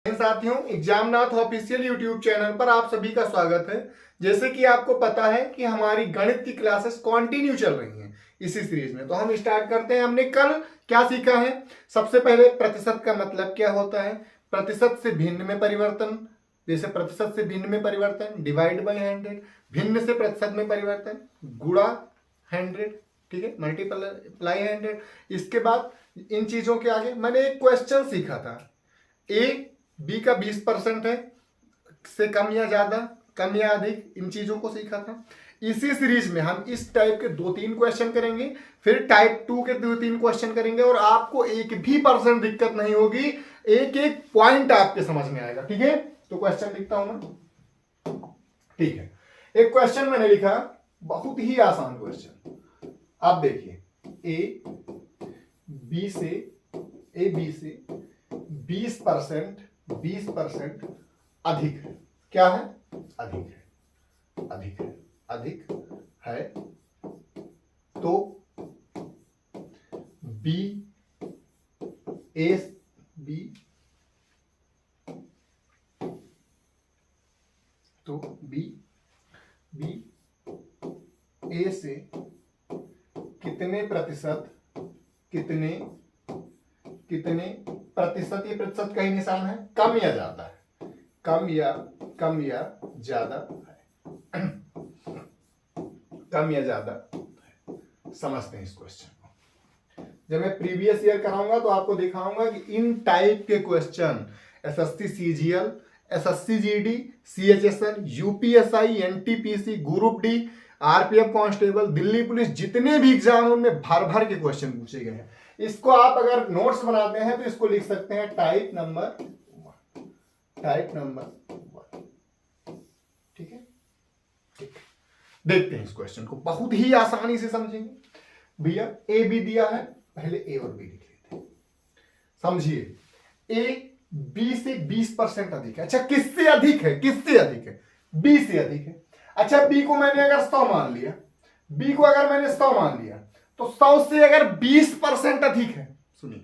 साथियों, एग्जामनाथ official YouTube channel पर आप सभी का स्वागत है। जैसे कि आपको पता है कि हमारी गणित की क्लासेस कंटिन्यू चल रही हैं इसी सीरीज में, तो हम स्टार्ट करते हैं। हमने कल क्या सीखा है? सबसे पहले प्रतिशत का मतलब क्या होता है, प्रतिशत से भिन्न में परिवर्तन, जैसे प्रतिशत से भिन्न में परिवर्तन डिवाइड बाय 100, भिन्न से प्रतिशत में परिवर्तन गुणा 100, ठीक है, मल्टीप्लाई 100। इसके बाद इन चीजों के आगे मैंने एक क्वेश्चन सीखा था, ए बी का 20% है से कम या ज्यादा, कम या अधिक, इन चीजों को सीखा था। इसी सीरीज में हम इस टाइप के 2-3 क्वेश्चन करेंगे, फिर टाइप 2 के 2-3 क्वेश्चन करेंगे और आपको एक भी % दिक्कत नहीं होगी, एक एक पॉइंट आपके समझ में आएगा। ठीक है, तो क्वेश्चन लिखता हूं मैं। ठीक है, एक क्वेश्चन मैंने लिखा, बहुत ही आसान क्वेश्चन। आप देखिए, ए बी से 20% अधिक है। क्या है? अधिक है तो बी ए से कितने प्रतिशत ये प्रतिशत का ही निशान है, कम या ज्यादा है, कम या ज्यादा है, कम या ज्यादा है। समझते हैं इस क्वेश्चन को। जब मैं प्रीवियस ईयर कराऊंगा तो आपको दिखाऊंगा कि इन टाइप के question SSC CGL, SSC GD, CHSL, UPSI, NTPC, group D, RPF constable, Delhi police, जितने भी एग्जाम उनमें भर भर के क्वेश्चन पूछे गए हैं। इसको आप अगर नोट्स बनाते हैं तो इसको लिख सकते हैं टाइप नंबर 1। ठीक है, ठीक। देखते हैं इस क्वेश्चन को, बहुत ही आसानी से समझेंगे। भैया ए बी दिया है, पहले ए और बी लिख लेते हैं। समझिए, ए बी से 20% अधिक है। अच्छा, किससे अधिक है? बी से अधिक है। अच्छा, बी को मैंने अगर 100 मान लिया, तो 100 से अगर 20% अधिक है, सुनिए,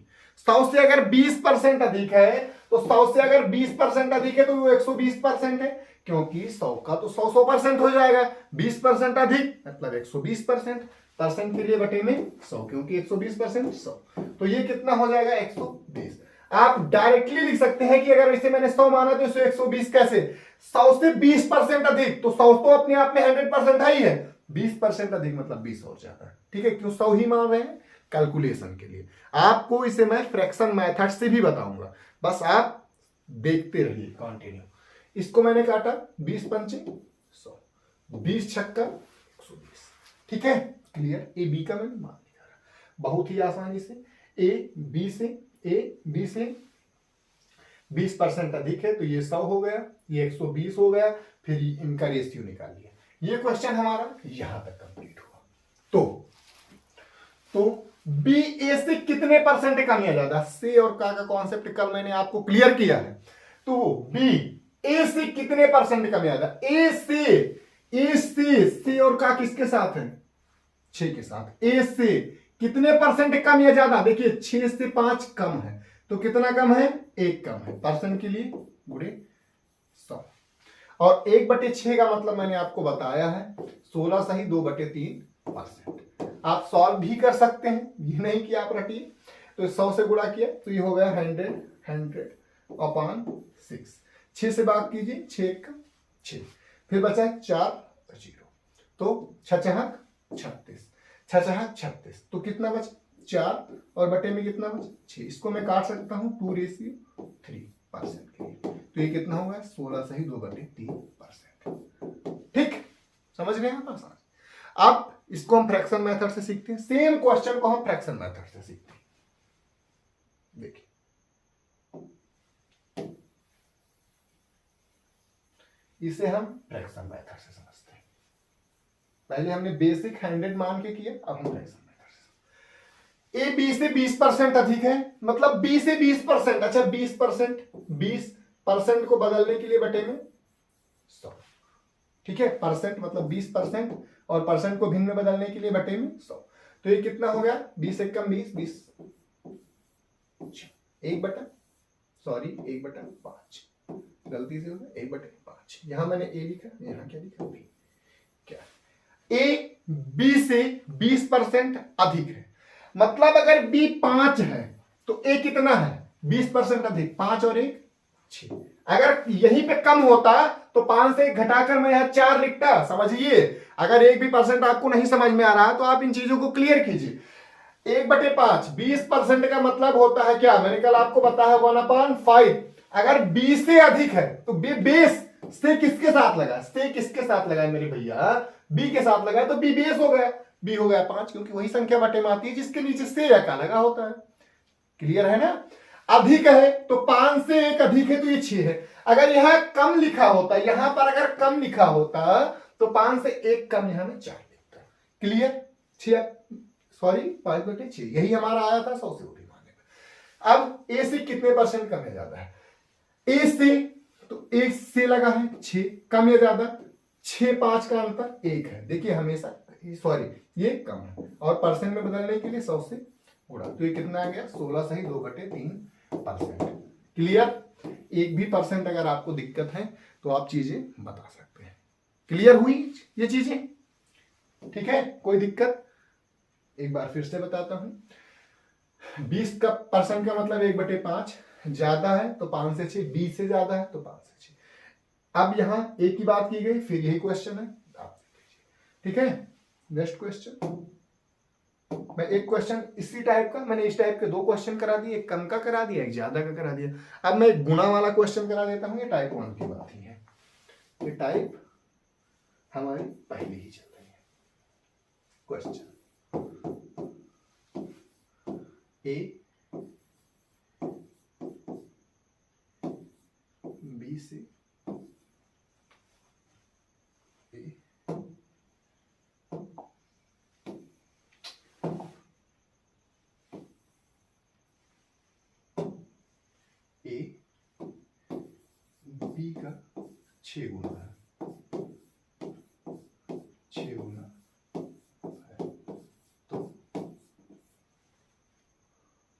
100 से अगर 20% अधिक है, तो 100 से अगर 20% अधिक है तो वो 120% है, क्योंकि 100 का तो 100% हो जाएगा। 20% अधिक मतलब 120%, परसेंट के लिए बटे में 100, क्योंकि 120% 100, तो ये कितना हो जाएगा? 120। आप डायरेक्टली लिख सकते हैं कि अगर इसे मैंने 100 माना तो इसे 120 कैसे? 100 से 20% अधिक, तो 100 तो अपने आप में 100% है ही है, 20% अधिक मतलब 20 हो जाता है। ठीक है, क्यों 100 ही मान रहे हैं? कैलकुलेशन के लिए। आपको इसे मैं फ्रैक्शन मेथड से भी बताऊंगा, बस आप देखते रहिए कंटिन्यू। इसको मैंने काटा, 20 पंचे 100, 20 छक्का 120। ठीक है, क्लियर। ए बी का मैंने मान लिया, बहुत ही आसानी से। ए बी से 20% अधिक है तो ये 100 हो गया, ये 120 हो गया, फिर इनका रेशियो निकाल लिया। ये क्वेश्चन हमारा यहां तक कंप्लीट हुआ। तो बी ए से कितने % कम या ज्यादा? से और का कॉन्सेप्ट कल मैंने आपको क्लियर किया है। तो बी ए से कितने % कम या ज्यादा? ए से और का किसके साथ है? 6 के साथ। ए से कितने % कम या ज्यादा? देखिए, 6 से 5 कम है, तो कितना कम है? 1 कम है। परसेंट के लिए गुणे 100, और 1/6 का मतलब मैंने आपको बताया है 16 सही 2/3%। आप सॉल्व भी कर सकते हैं, ये नहीं कि आप रटिए। तो 100 से गुणा किया तो ये हो गया 100/6। 6 से भाग कीजिए, 6 का 6, फिर बचा 4 0, तो 6 36, तो कितना बचा? 4, और बटे में कितना बचा? 6। इसको मैं काट सकता हूं 2:3% के लिए, तो ये कितना होगा? 16 सही 2/3%। ठीक, समझ गए आप? आसान। अब इसको हम फ्रैक्शन मेथड से सीखते हैं। सेम क्वेश्चन को हम फ्रैक्शन मेथड से सीखते हैं। देखिए, इसे हम फ्रैक्शन मेथड से समझते हैं। पहले हमने बेसिक 100 मान के किया, अब हम फ्रैक्शन मेथड से। ए बी से 20% अधिक है, मतलब बी से 20%। अच्छा, 20% को बदलने के लिए बटे में 100। ठीक है, परसेंट मतलब 20%, और परसेंट को भिन्न में बदलने के लिए बटे में 100, तो ये कितना हो गया? 20 × 20 20, 1/, सॉरी 1/5, गलती से हो गया 1/5। यहां मैंने ए लिखा, यहां क्या लिखा बी। क्या ए बी से 20% अधिक है, मतलब अगर बी 5 है तो ए कितना है 20% अधिक, 5 और 1 6। अगर यहीं पे कम होता तो 5 से 1 घटाकर मैं यहां 4 लिखता। समझिए, अगर एक भी परसेंट आपको नहीं समझ में आ रहा तो आप इन चीजों को क्लियर कीजिए। 1/5 20% का मतलब होता है क्या, मैंने कल आपको बताया 1/5। अगर 20 से अधिक है तो बेस से किसके साथ लगा, से किसके साथ लगा मेरे भैया, बी के साथ लगा, तो बी बेस हो गया, बी हो गया 5, क्योंकि वही संख्या बटे में आती है जिसके नीचे से या का लगा होता है। क्लियर है ना। अधिक है तो 5 से 1 अधिक है तो ये 6 है। अगर यहां कम लिखा होता, यहां पर अगर कम लिखा होता तो 5 से 1 कम यहां में 4 लिखता। क्लियर, 6 सॉरी 5/6 यही हमारा आया था 100 से ऊपर मानने में। अब ए से कितने परसेंट कम या ज्यादा है, ए से तो 1 से लगा है 6, कम या ज्यादा 6 5 का अंतर 1 है। देखिए हमेशा सॉरी ये कम है, और परसेंट में बदलने के लिए 100 से गुणा, तो ये कितना आ गया 16 सही 2/3%। क्लियर, एक भी परसेंट अगर आपको दिक्कत है तो आप चीजें बता सकते हैं। क्लियर हुई ये चीजें, ठीक है, कोई दिक्कत। एक बार फिर से बताता हूं, 20 का परसेंट का मतलब 1/5, ज्यादा है तो 5 से 6, 20 से ज्यादा है तो 5 से 6। अब यहां एक ही बात की गई, फिर यही क्वेश्चन है आप, ठीक है। नेक्स्ट क्वेश्चन, मैं एक क्वेश्चन इसी टाइप का, मैंने इस टाइप के 2 क्वेश्चन करा दिए, एक कम का करा दिया, एक ज्यादा का करा दिया। अब मैं गुणा वाला क्वेश्चन करा देता हूं, ये टाइप 1 की बात ही है, ये टाइप हमारी पहले ही चल रही है। क्वेश्चन ए बी से ए बी का 6 गुना है, 6 गुना है,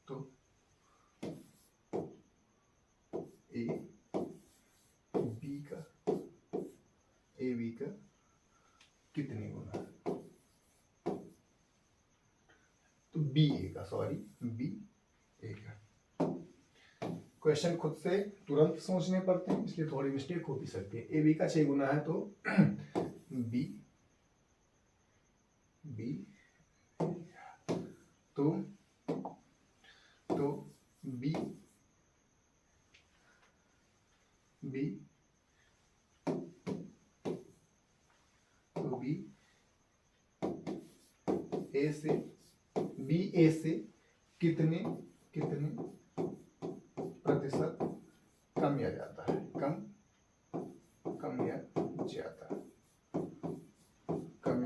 तो ए बी का कितने गुना है, तो बी ए का, सॉरी बी ए का। क्वेश्चन खुद से तुरंत सोचने पड़ते हैं, इसलिए थोड़ी मिस्टेक हो भी सकती है। ए बी का 6 गुना है तो बी बी तो बी बी तो बी ए से कितने प्रतिशत कम या जाता है, कम या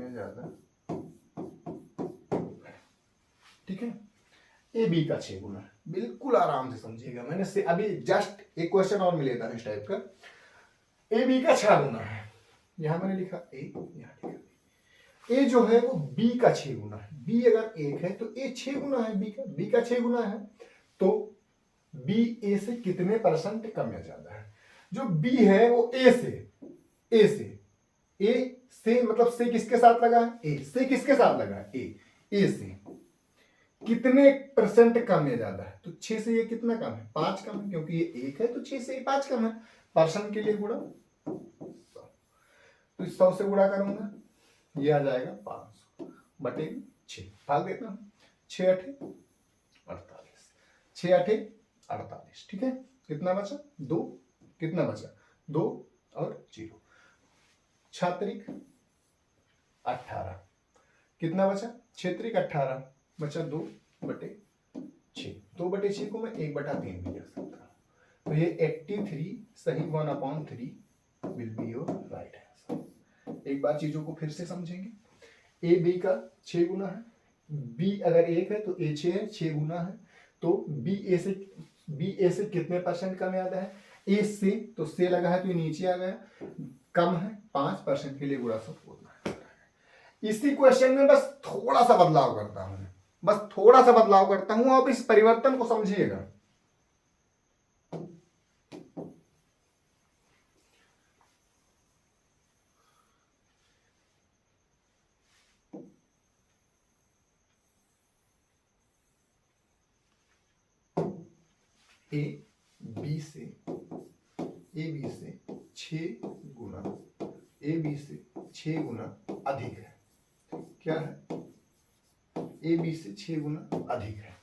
ज्यादा, ठीक है। ए बी का 6 गुना, बिल्कुल आराम से समझिएगा। मैंने से अभी जस्ट एक क्वेश्चन और मिलेगा इस टाइप का, ए बी का 6 गुना है, यहां मैंने लिखा ए, यहां लिखा ए जो है वो बी का 6 गुना है। बी अगर 1 है तो ए 6 गुना है बी का 6 गुना है, तो बी ए से कितने परसेंट कम या ज्यादा है। जो बी है वो ए से मतलब से किसके साथ लगा है, ए से किसके साथ लगा है, ए से कितने परसेंट कम या ज्यादा है, तो 6 से ये कितना कम है, 5 कम है, क्योंकि ये 1 है तो 6 से 5 कम है। परसेंट के लिए गुणा 100, तो 100 से गुणा करूंगा, ये आ जाएगा 500/6। भाग देता हूं, 6 8 48, 6 8 48, ठीक है। कितना बचा 2, कितना बचा 2 और 0, 6 त्रिक 18, कितना बचा 6 त्रिक 18, बचा 2/6। 2/6 को मैं 1/3 भी लिख सकता हूं, तो ये 83 सही 1/3 will be your right answer. एक बार चीजों को फिर से समझेंगे। ए बी का 6 गुना है, बी अगर 1 है तो ए 6 है, 6 गुना है, तो बी ए से कितने परसेंट कम ज्यादा है, ए से तो से लगा है तो ये नीचे आ गया, कम है 5% के लिए गुणा 100 होता है। इसी क्वेश्चन में बस थोड़ा सा बदलाव करता हूं, आप इस परिवर्तन को समझिएगा। ए बी से 6 गुना ए बी से 6 गुना अधिक है। क्या है? ए बी से 6 गुना अधिक है।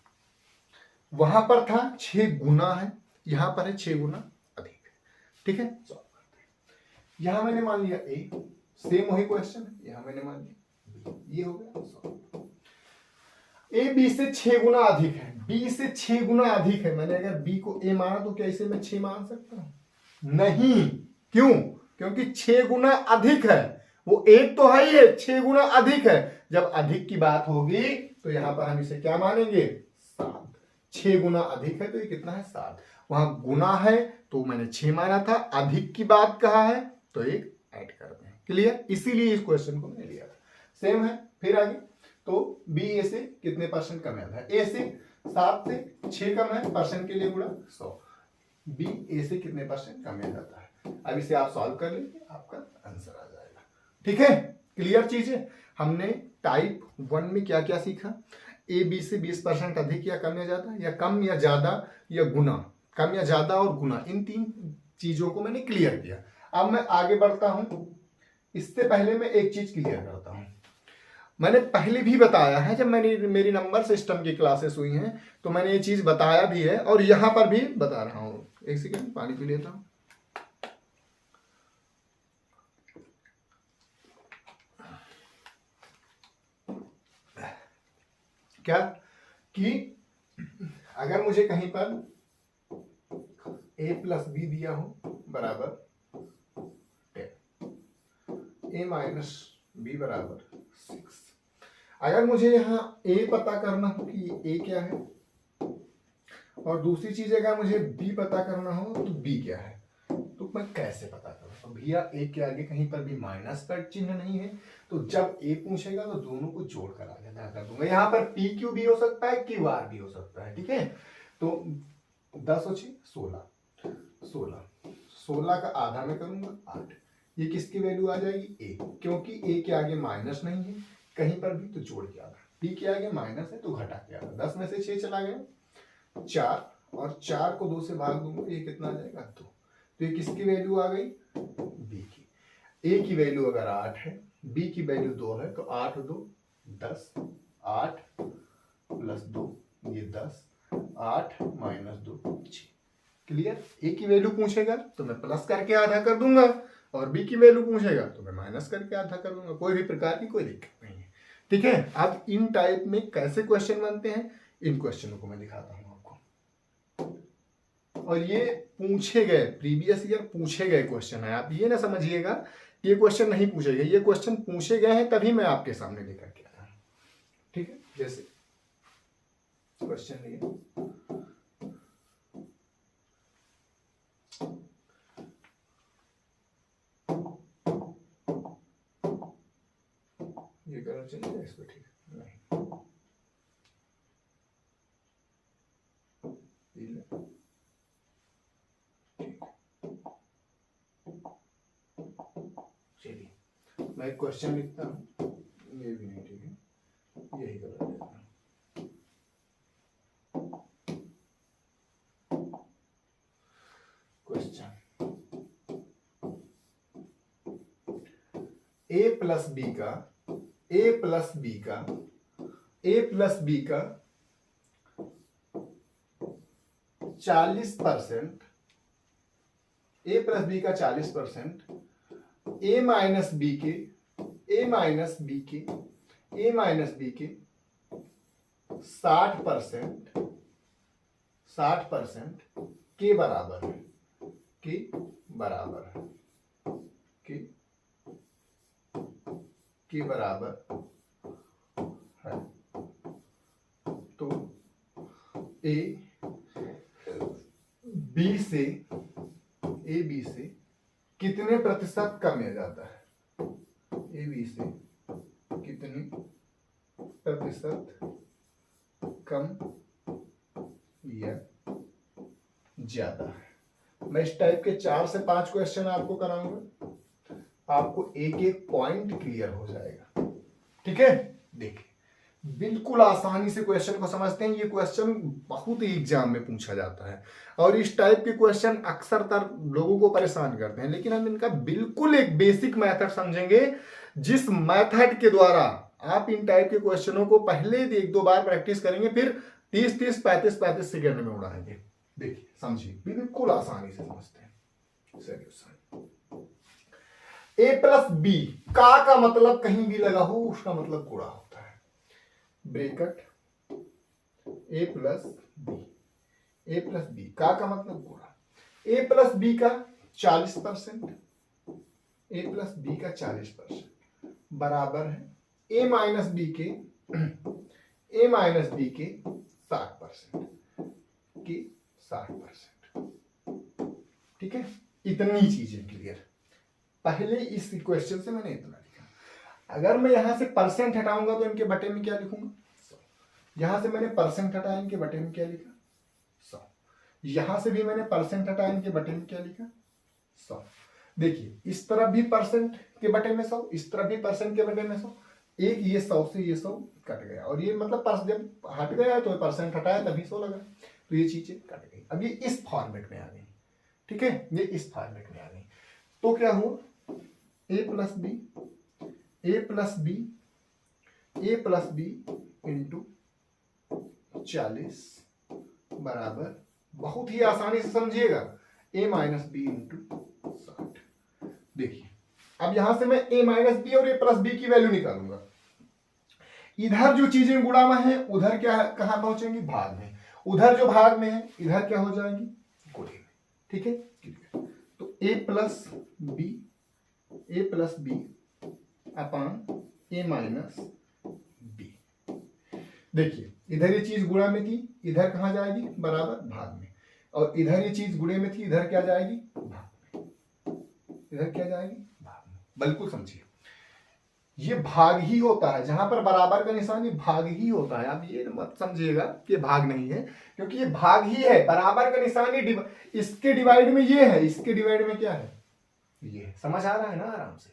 वहां पर था 6 गुना है, यहां पर है 6 गुना अधिक है। ठीक है, सॉल्व करते हैं। यहां मैंने मान लिया ए, सेम वही क्वेश्चन है, यहां मैंने मान लिया बी, ये हो गया सॉल्व। ए बी से 6 गुना अधिक है, बी से 6 गुना अधिक है। मैंने अगर बी को ए माना तो क्या इसे मैं 6 मान सकता हूं? नहीं। क्यों? क्योंकि 6 गुना अधिक है, वो एक तो है ही है, 6 गुना अधिक है। जब अधिक की बात होगी तो यहां पर हम इसे क्या मानेंगे? 7। 6 गुना अधिक है तो ये कितना है? 7। वहां गुना है तो मैंने 6 माना था, अधिक की बात कहा है तो एक ऐड कर दें। क्लियर? इसीलिए इस क्वेश्चन को मैंने लिया था। सेम है। फिर आगे तो बी ए से कितने परसेंट कम है? ए से 7 से 6 कम है, परसेंट के लिए गुणा 100। बी ए से कितने परसेंट कम जाता है? अब इसे आप सॉल्व कर लीजिए, आपका आंसर आ जाएगा। ठीक है, क्लियर चीज है। हमने टाइप 1 में क्या क्या सीखा? ए बी से 20% अधिक या कम या ज्यादा, या कम या ज्यादा या गुना, कम या ज्यादा और गुना, इन 3 चीजों को मैंने क्लियर किया। अब मैं आगे बढ़ता हूं, इससे पहले मैं एक चीज क्लियर करता हूं। मैंने पहले भी बताया है, जब मेरी नंबर सिस्टम की क्लासेस हुई हैं तो मैंने ये चीज बताया भी है और यहां पर भी बता रहा हूं। एक सेकेंड पानी पी लेता हूं। क्या कि अगर मुझे कहीं पर a प्लस बी दिया हो बराबर 10, a माइनस बी बराबर 6, अगर मुझे यहाँ a पता करना हो कि a क्या है, और दूसरी चीज अगर मुझे b पता करना हो तो b क्या है, तो मैं कैसे पता करूँ? तो भैया a के आगे कहीं पर भी माइनस का चिन्ह नहीं है, तो जब a पूछेगा तो दोनों को जोड़ कर आगे कर दूंगा। यहाँ पर p क्यू भी हो सकता है, क्यू आर भी हो सकता है। ठीक है, तो 10 और 6 16 का आधा में करूंगा 8। ये किसकी वैल्यू आ जाएगी? a, क्योंकि a के आगे माइनस नहीं है कहीं पर भी, तो जोड़ के आधा। b के आगे माइनस है तो घटा के आधा। 10 में से 6 चला गया 4, और 4 को 2 से भाग दूंगा, ये कितना आ जाएगा? 2। तो ये किसकी वैल्यू आ गई? b की। a की वैल्यू अगर 8 है, b की वैल्यू 2 है, तो 8 2 10, 8 प्लस 2 ये 10, 8 माइनस 2 6। क्लियर? a की वैल्यू पूछेगा तो मैं प्लस करके आधा कर दूंगा, और b की वैल्यू पूछेगा तो मैं माइनस करके आधा कर दूंगा। कोई भी प्रकार की कोई दिक्कत नहीं है। ठीक है, अब इन टाइप में कैसे क्वेश्चन बनते हैं, इन क्वेश्चनों को मैं दिखाता हूं आपको। और ये पूछे गए, प्रीवियस ईयर पूछे गए क्वेश्चन है। आप ये ना समझिएगा ये क्वेश्चन नहीं पूछे गए, ये क्वेश्चन पूछे गए हैं तभी मैं आपके सामने लेकर के आया। ठीक है, जैसे क्वेश्चन लिए ये करना चाहिए इस पर, ठीक नहीं चलिए, मैं एक क्वेश्चन लिखता हूं, ये भी नहीं ठीक है, यही कर देता हूं। क्वेश्चन a प्लस बी का 40%, a प्लस बी का 40%, a माइनस बी के 60% के बराबर है, के बराबर है। तो ए बी से कितने प्रतिशत कम या जाता है? ए बी से कितने प्रतिशत कम या ज्यादा है? मैं इस टाइप के 4 से 5 क्वेश्चन आपको कराऊंगा, आपको एक एक पॉइंट क्लियर हो जाएगा। ठीक है, देखिए बिल्कुल आसानी से क्वेश्चन को समझते हैं। ये क्वेश्चन बहुत ही एग्जाम में पूछा जाता है और इस टाइप के क्वेश्चन अक्सरतर लोगों को परेशान करते हैं, लेकिन हम इनका बिल्कुल एक बेसिक मेथड समझेंगे, जिस मेथड के द्वारा आप इन टाइप के क्वेश्चनों को पहले एक दो बार प्रैक्टिस करेंगे, फिर 30-30, 35-35 सेकंड में उड़ाएंगे। देखिए समझिए, बिल्कुल आसानी से समझते हैं। ए प्लस बी का मतलब कहीं भी लगा हो उसका मतलब गुणा होता है। ब्रैकेट ए प्लस बी का मतलब गुणा। ए प्लस बी का 40%, ए प्लस बी का 40% बराबर है ए माइनस बी के 60% की 60%। ठीक है, इतनी चीजें क्लियर। पहले इस क्वेश्चन से मैंने इतना लिखा। अगर मैं यहां से परसेंट हटाऊंगा तो इनके बटे में क्या लिखूंगा? 100। यहां से मैंने परसेंट हटाया, इनके बटे में क्या लिखा? 100। यहां से भी मैंने परसेंट हटाया, इनके बटे में क्या लिखा? 100। देखिए इस तरफ भी परसेंट के बटे में 100, इस तरफ भी परसेंट के बटे में 100। एक ये 100 से ये 100 कट गया, और ये मतलब जब हट गया तो परसेंट हटाया तभी 100 लगा, तो ये चीजें कट गई। अब ये इस फॉर्मेट में आ गई। ठीक है, ये इस फॉर्मेट में आ गई। तो क्या हुआ? ए प्लस बी इंटू 40 बराबर, बहुत ही आसानी से समझिएगा, ए माइनस बी इंटू 60। देखिए अब यहां से मैं ए माइनस बी और ए प्लस बी की वैल्यू निकालूंगा। इधर जो चीजें गुणा में है उधर क्या कहां पहुंचेंगी? भाग में। उधर जो भाग में है इधर क्या हो जाएंगी? गुणे में। ठीक है, तो ए प्लस बी अपान ए माइनस बी। देखिए इधर ये चीज गुणा में थी, इधर कहां जाएगी? बराबर भाग में। और इधर ये चीज गुणे में थी, इधर क्या जाएगी? भाग में। इधर क्या जाएगी? भाग में। बिल्कुल समझिए, ये भाग ही होता है, जहां पर बराबर का निशान ये भाग ही होता है। आप ये मत समझिएगा कि भाग नहीं है, क्योंकि ये भाग ही है। बराबर का निशान ये इसके डिवाइड में ये है, इसके डिवाइड में क्या है? ये है। समझ आ रहा है ना? आराम से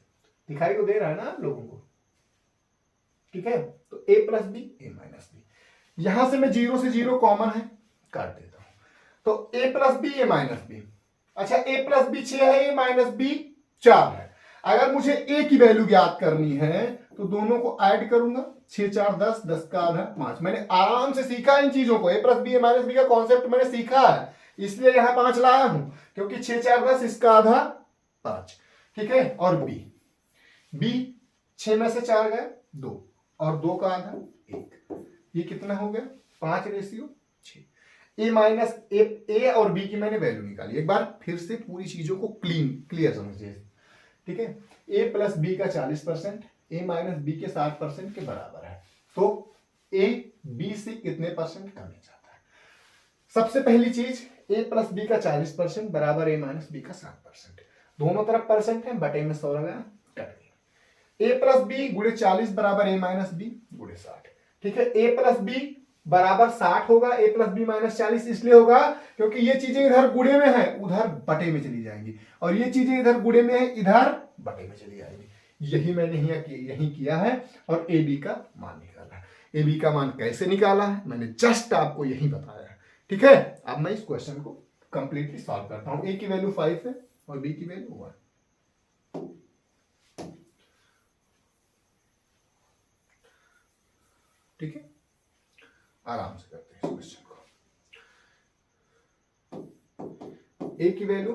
दिखाई तो दे रहा है ना आप लोगों को? ठीक है, तो ए प्लस बी ए माइनस बी, यहां से मैं 0 से 0 कॉमन है, काट देता हूं, तो ए प्लस बी ए माइनस बी। अच्छा, ए प्लस बी 6 है, ए माइनस बी 4 है। अगर मुझे ए की वैल्यू ज्ञात करनी है तो दोनों को ऐड करूंगा, 6 4 10, 10 का आधा 5। मैंने आराम से सीखा इन चीजों को, ए प्लस बी ए माइनस बी का कॉन्सेप्ट मैंने सीखा है, इसलिए यहां 5 लाया हूं, क्योंकि 6 4 10, इसका आधा 5। ठीक है, और बी 6 में से 4 गए 2, और 2 का आधा 1, ये कितना हो गया? 5:6। ए माइनस ए और बी की मैंने वैल्यू निकाली। एक बार फिर से पूरी चीजों को क्लियर समझिए। ठीक है, ए प्लस बी का 40% ए माइनस बी के 60% के बराबर है, तो ए बी से कितने परसेंट कम जाता है? सबसे पहली चीज, ए प्लस बी का 40% बराबर ए माइनस बी का 60%। दोनों तरफ परसेंट है, बटे में 100 लगाया, कट गया। ए प्लस बी गुणे 40 बराबर ए माइनस बी गुणे 60। ठीक है, ए प्लस बी बराबर 60 होगा, ए प्लस बी माइनस 40 इसलिए होगा क्योंकि ये चीजें इधर गुणे में है, उधर बटे में चली जाएंगी, और ये चीजें इधर गुणे में है, इधर बटे में चली जाएंगी। यही मैंने यही किया है, और ए बी का मान निकाला है। ए बी का मान कैसे निकाला है मैंने जस्ट आपको यही बताया है। ठीक है, अब मैं इस क्वेश्चन को कंप्लीटली सॉल्व करता हूं। ए की वैल्यू 5 है और बी की वैल्यू 1। ठीक है, आराम से करते हैं इस क्वेश्चन को। ए की वैल्यू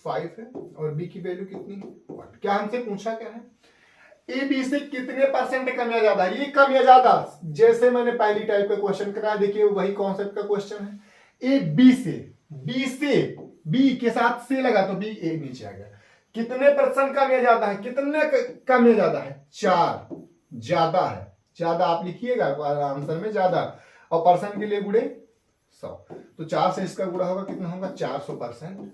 5 है और बी की वैल्यू कितनी है? 1। क्या हमसे पूछा क्या है? ए बी से कितने परसेंट कम या ज्यादा? ये कम या ज्यादा, जैसे मैंने पहली टाइप का क्वेश्चन कराया, देखिए वही कॉन्सेप्ट का क्वेश्चन है। ए बी से बी के साथ से लगा तो बी ए नीचे आ गया। कितने परसेंट कम या ज्यादा है? कितने कम या ज्यादा है? 4 ज्यादा है। ज्यादा आप लिखिएगा आंसर में, ज्यादा, और परसेंट के लिए गुणे 100, तो 4 से इसका गुणा होगा, कितना होगा? 400%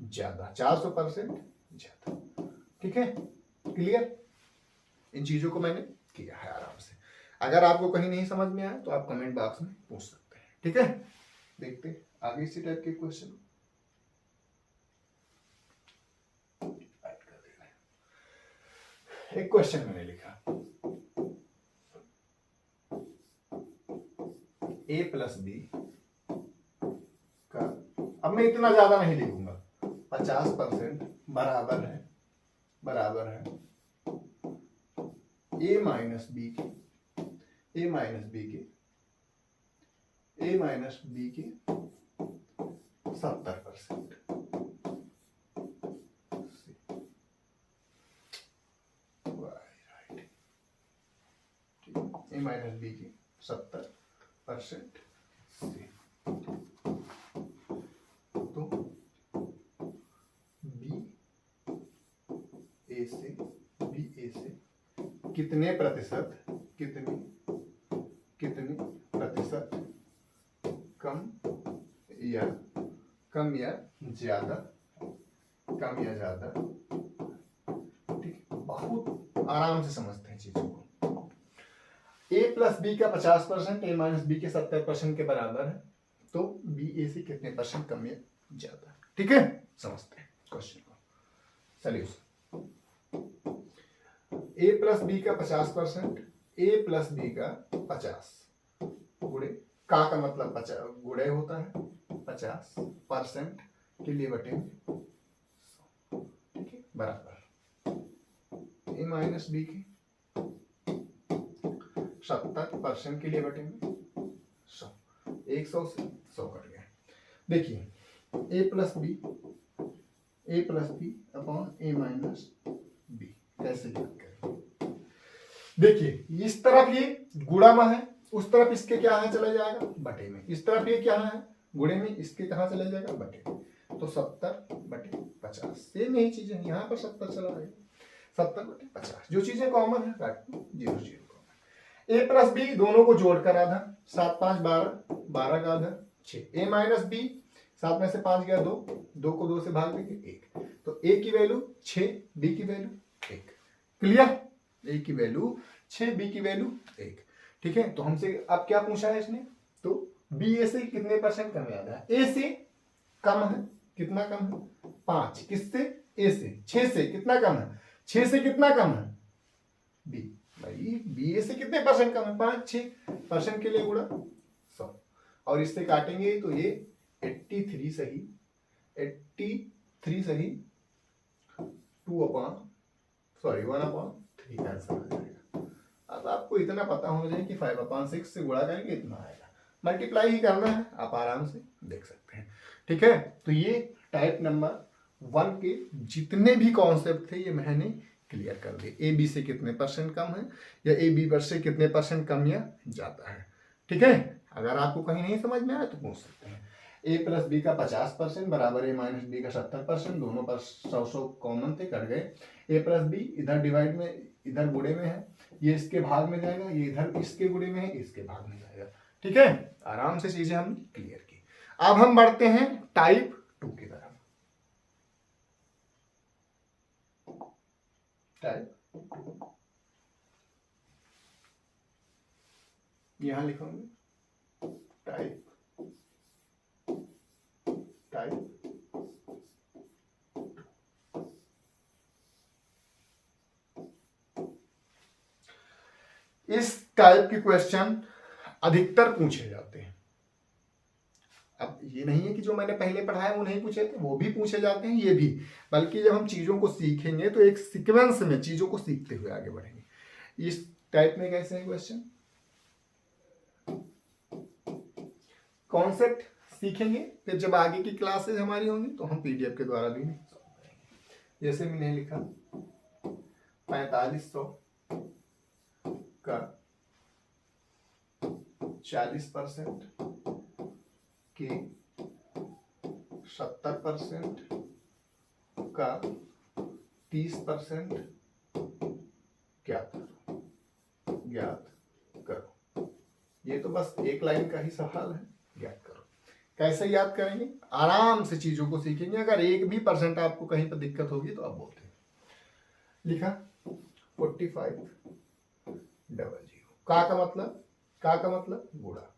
ज्यादा, 400% ज्यादा। ठीक है, क्लियर? इन चीजों को मैंने किया है आराम से। अगर आपको कहीं नहीं समझ में आया तो आप कमेंट बॉक्स में पूछ सकते हैं। ठीक है, देखते हैं आगे इसी टाइप के क्वेश्चन। एक क्वेश्चन मैंने लिखा, ए प्लस बी का, अब मैं इतना ज्यादा नहीं लिखूंगा, 50% बराबर है ए माइनस बी के 70%। ए माइनस बी की 70% से, तो बी ए से कितने प्रतिशत कम या ज्यादा, ठीक, बहुत आराम से समझते हैं चीजों को। ए प्लस बी का 50% ए माइनस बी के 70% के बराबर है, तो बी ए से कितने परसेंट कम या ज्यादा, ठीक है। समझते हैं क्वेश्चन को। सॉल्यूशन, ए प्लस बी का 50%, ए प्लस बी का 50 गुणे का मतलब 50 गुणे होता है 50% के लिए बटे, ठीक है, बराबर ए माइनस बी की 70% के लिए बटे 100, 100 से 100 कट गया। देखिए ए प्लस बी अपॉन ए माइनस बी कैसे ज्ञात करें। देखिए इस तरफ ये गुणा में है, उस तरफ इसके क्या है चला जाएगा बटे में, इस तरफ ये क्या है गुणे में, इसके कहाँ चला जाएगा बटे में, तो 70/50 सेम यही चीज है, यहाँ पर 70 चला जाएगा 70/50, जो चीजें कॉमन है काट 0 कॉमन। ए प्लस बी दोनों को जोड़कर आधा, 7 5 12, 12 का आधा 6, ए माइनस बी 7 में से 5 गया 2, 2 को 2 से भाग देंगे 1, तो ए की वैल्यू 6, बी की वैल्यू 1, क्लियर। ए की वैल्यू 6, बी की वैल्यू 1, ठीक है। तो हमसे अब क्या पूछा है इसने, तो बी ए से कितने परसेंट कम याद है, ए से कम है, कितना कम है 5, किससे ए से, 6 से कितना कम है, 6 से कितना कम है बी, भाई बी ए से कितने परसेंट कम है 5, 6% के लिए गुणा 100, और इससे काटेंगे तो ये 83 सही 1/3 आंसर आ जाएगा। अब आपको इतना पता होना चाहिए कि 5/6 से गुणा करेंगे इतना आएगा, मल्टीप्लाई ही करना है, आप आराम से देख सकते हैं, ठीक है। तो ये टाइप नंबर 1 के जितने भी कॉन्सेप्ट थे ये मैंने क्लियर कर दिए, ए बी से कितने परसेंट कम है या ए बी पर से कितने परसेंट कम या ज्यादा है, ठीक है। अगर आपको कहीं नहीं समझ में आया तो पूछ सकते हैं। ए प्लस बी का 50% बराबर ए माइनस बी का 70%, दोनों पर 100 कॉमन थे कट गए। ए प्लस बी इधर डिवाइड में, इधर गुणे में है, ये इसके भाग में जाएगा, ये इधर इसके गुणे में है, इसके भाग में जाएगा, ठीक है। आराम से चीजें हम क्लियर की। अब हम बढ़ते हैं टाइप 2 की तरफ। टाइप यहां लिखोगे टाइप इस टाइप के क्वेश्चन अधिकतर पूछे जाते हैं। अब ये नहीं है कि जो मैंने पहले पढ़ाया वो नहीं पूछे थे, वो भी पूछे जाते हैं, ये भी, बल्कि जब हम चीजों को सीखेंगे तो एक सीक्वेंस में चीजों को सीखते हुए आगे बढ़ेंगे। इस टाइप में कैसे है क्वेश्चन, कॉन्सेप्ट सीखेंगे, फिर जब आगे की क्लासेज हमारी होंगी तो हम पीडीएफ के द्वारा भी सॉल्व करेंगे। जैसे मैंने लिखा 4500 का 40% के 70% का 30% ज्ञात करो। ये तो बस एक लाइन का ही सवाल है, ज्ञात करो। कैसे याद करेंगे, आराम से चीजों को सीखेंगे। अगर 1% आपको कहीं पर दिक्कत होगी तो आप बोलते हैं। लिखा 4500 का मतलब गुणा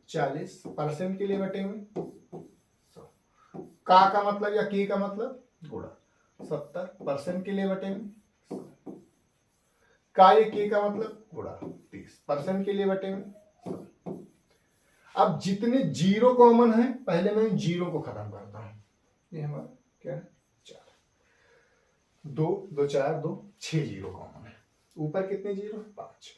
40% के लिए बटे में 100, का मतलब या के का मतलब गुणा 70% के लिए बटे में 100, का ये के का मतलब गुणा 30% के लिए बटे में 100। अब जितने जीरो कॉमन है पहले मैं जीरो को खत्म करता हूं। ये हमारा क्या है 4, 2 2 4 2 6 जीरो कॉमन है। ऊपर कितने जीरो 5,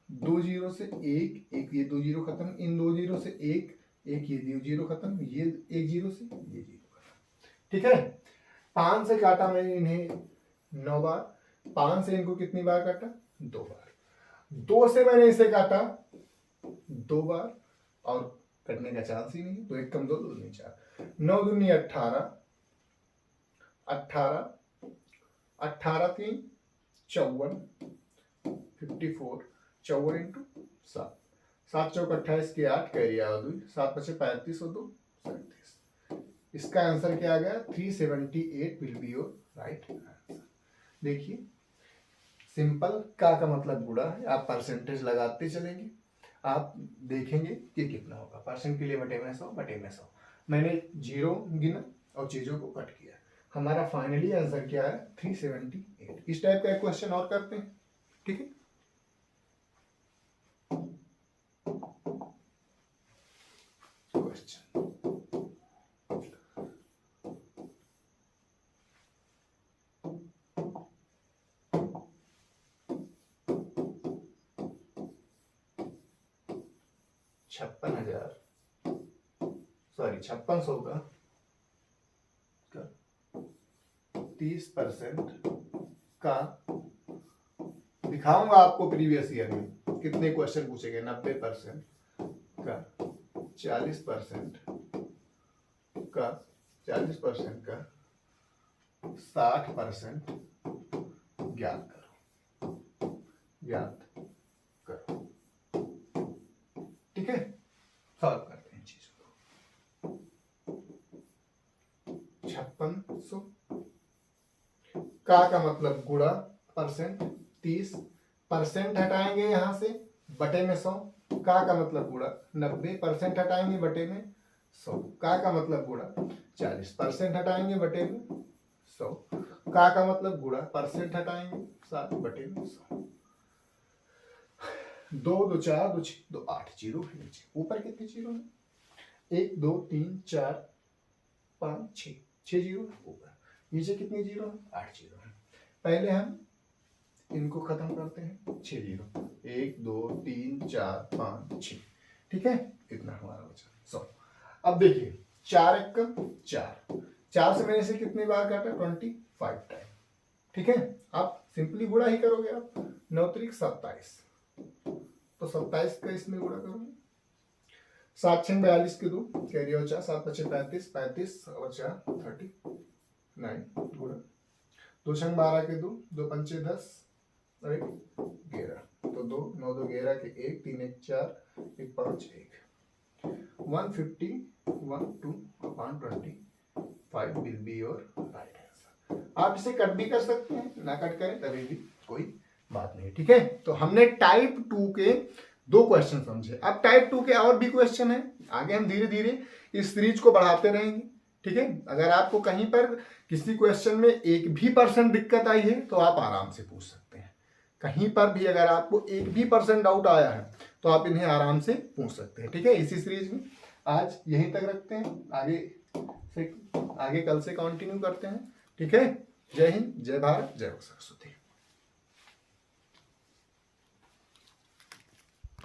2 जीरो से एक ये 2 जीरो खत्म, इन 2 जीरो से एक ये 2 जीरो खत्म, ये 1 जीरो से ये जीरो खत्म। ठीक है, 5 से काटा मैंने इन्हें 9 बार, 5 से इनको कितनी बार काटा 2 बार, 2 से मैंने इसे काटा 2 बार और कटने का चांस ही नहीं, तो 1 कम 2 2 4, 9 दूनी 18, 18 18 3 54, 54 54 इंटू 7, 7 चौक 28 के 8 कैरी आवा 2, 7 पचे 35 और 2 37। इसका आंसर क्या आ गया 378 will be your right answer. देखिए सिंपल का मतलब गुणा है, आप परसेंटेज लगाते चलेंगे, आप देखेंगे कि कितना होगा। परसेंट के लिए बटे में 100 बटे में 100 मैंने जीरो गिना और चीजों को कट किया, हमारा फाइनली आंसर क्या है 378। इस टाइप का एक क्वेश्चन और करते हैं, ठीक है। क्वेश्चन 5600 का 30% का दिखाऊंगा आपको प्रीवियस ईयर में कितने क्वेश्चन पूछेंगे। 90% का 40% का 40% का 60% ज्ञात करो, ठीक है। सॉल्व करते हैं चीजों को। 5600 का मतलब गुणा परसेंट, 30% हटाएंगे यहां से बटे में 100, का मतलब गुणा 90% हटाएंगे बटे में 100, का मतलब गुणा 40% हटाएंगे बटे में 100, का मतलब गुणा परसेंट हटाएंगे 7 बटे में 100। 2 2 4 2 6 2 8 जीरो है नीचे, ऊपर कितने जीरो है 1 2 3 4 5 6 6 जीरो ऊपर, नीचे कितने जीरो है 8 जीरो है। पहले हम इनको खत्म करते हैं 6 जीरो, 1 2 3 4 5 6, ठीक है। इतना हमारा बचा 100। अब देखिए 4 1 4, 4 से मैंने से कितनी बार काटा 25 टाइम, ठीक है। आप सिंपली गुणा ही करोगे, आप 9 3 27, तो 27 का इसमें गुणा करोगे, 7 6 42 के 2 कैरी हो 4, 7 5 35 35 बचा 39 गुणा 2 6 12 के 2 2 5 10 और 1 11, तो 2 9 2 11 के 1 3 1 4 1 5 1 150 1 2 upon 25 will be your right answer। आप इसे कट भी कर सकते हैं, ना कट करें तभी भी कोई बात नहीं, ठीक है। तो हमने टाइप 2 के 2 क्वेश्चन समझे, अब टाइप 2 के और भी क्वेश्चन है, आगे हम धीरे धीरे इस सीरीज को बढ़ाते रहेंगे, ठीक है। अगर आपको कहीं पर किसी क्वेश्चन में 1 भी % दिक्कत आई है तो आप आराम से पूछ सकते हैं, कहीं पर भी अगर आपको 1 भी % डाउट आया है तो आप इन्हें आराम से पूछ सकते हैं, ठीक है। इसी सीरीज में आज यहीं तक रखते हैं, आगे कल से कंटिन्यू करते हैं, ठीक है। जय हिंद, जय भारत, जय सरस्वती।